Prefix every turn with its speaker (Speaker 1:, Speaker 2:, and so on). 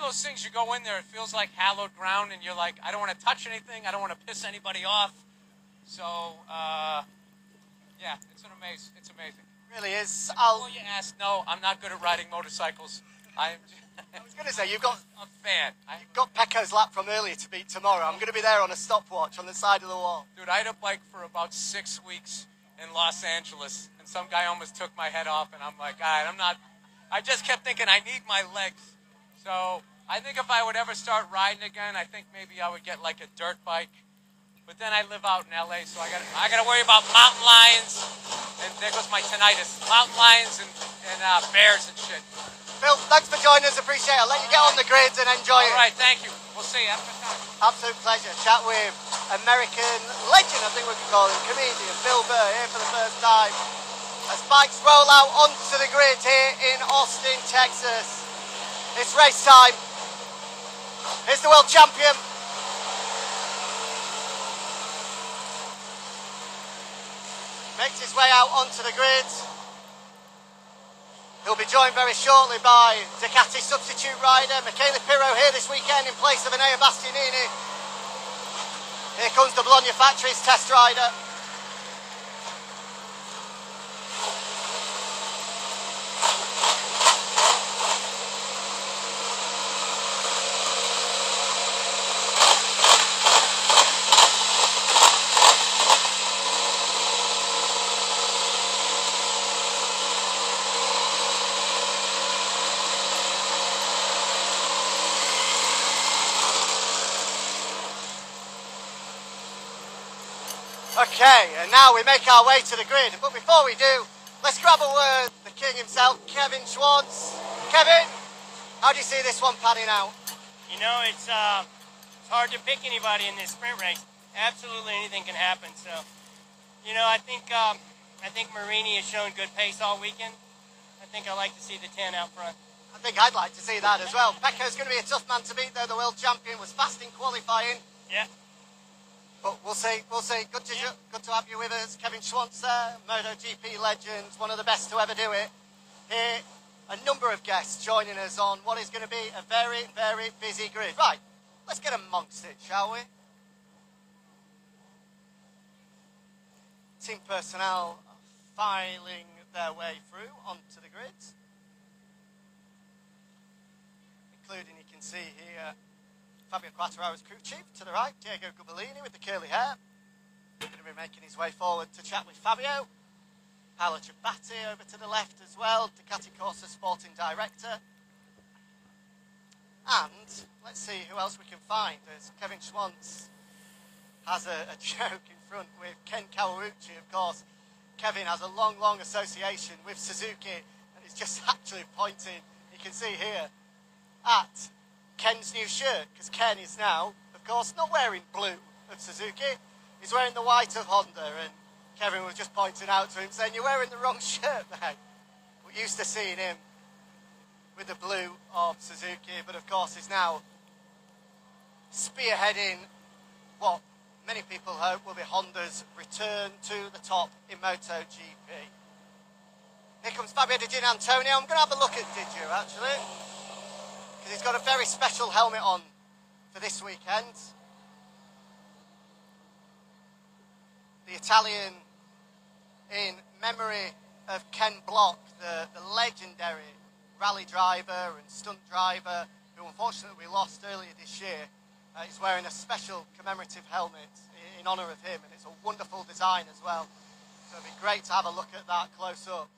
Speaker 1: those things, you go in there, it feels like hallowed ground, and you're like, I don't want to touch anything, I don't want to piss anybody off. So, yeah, it's amazing. It's amazing.
Speaker 2: Really is.
Speaker 1: Before you ask, no, I'm not good at riding motorcycles. I
Speaker 2: was going to say, you've got
Speaker 1: a fan.
Speaker 2: You've got Pecco's lap from earlier to beat tomorrow. I'm going to be there on a stopwatch on the side of the wall.
Speaker 1: Dude, I had a bike for about 6 weeks in Los Angeles, and some guy almost took my head off, and I'm like, all right, I just kept thinking I need my legs. So I think if I would ever start riding again, I think maybe I would get like a dirt bike. But then I live out in LA, so I got to worry about mountain lions, and there goes my tinnitus. Mountain lions and bears and shit.
Speaker 2: Phil, thanks for joining us. Appreciate it. I'll let you get on the grids and enjoy it.
Speaker 1: All right, thank you. We'll see you. Have a good time.
Speaker 2: Absolute pleasure. Chat with American legend, I think we can call him, comedian Bill Burr, here for the first time as bikes roll out onto the grid here in Austin, Texas. It's race time. Here's the world champion. Makes his way out onto the grid. He'll be joined very shortly by Ducati substitute rider Michele Pirro here this weekend in place of Enea Bastianini. Here comes the Bologna Factory's test rider. Okay, and now we make our way to the grid. But before we do, let's grab a word with the king himself, Kevin Schwantz. Kevin, how do you see this one panning out?
Speaker 3: You know, it's hard to pick anybody in this sprint race. Absolutely anything can happen. So, you know, I think Marini has shown good pace all weekend. I think I like to see the 10 out front.
Speaker 2: I think I'd like to see that as well. Pecco's going to be a tough man to beat, though. The world champion was fast in qualifying.
Speaker 3: Yeah.
Speaker 2: But we'll see. Good to have you with us. Kevin Schwantz, MotoGP legend, one of the best to ever do it. Here, a number of guests joining us on what is going to be a very, very busy grid. Right, let's get amongst it, shall we? Team personnel are filing their way through onto the grids. Including, you can see here, Fabio Quartararo's crew chief to the right, Diego Gubellini with the curly hair. Going to be making his way forward to chat with Fabio. Paolo Ciabatti over to the left as well, Ducati Corsa sporting director. And let's see who else we can find, as Kevin Schwantz has a joke in front with Ken Kawauchi, of course. Kevin has a long, long association with Suzuki, and he's just actually pointing, you can see here, at Ken's new shirt, because Ken is now, of course, not wearing blue of Suzuki, he's wearing the white of Honda, and Kevin was just pointing out to him, saying, you're wearing the wrong shirt, mate. We're used to seeing him with the blue of Suzuki, but of course he's now spearheading what many people hope will be Honda's return to the top in MotoGP. Here comes Fabio Di Gianantonio. I'm going to have a look at Digio, actually, because he's got a very special helmet on for this weekend. The Italian in memory of Ken Block, the legendary rally driver and stunt driver who unfortunately we lost earlier this year. He's wearing a special commemorative helmet in honour of him, and it's a wonderful design as well. So it'd be great to have a look at that close up.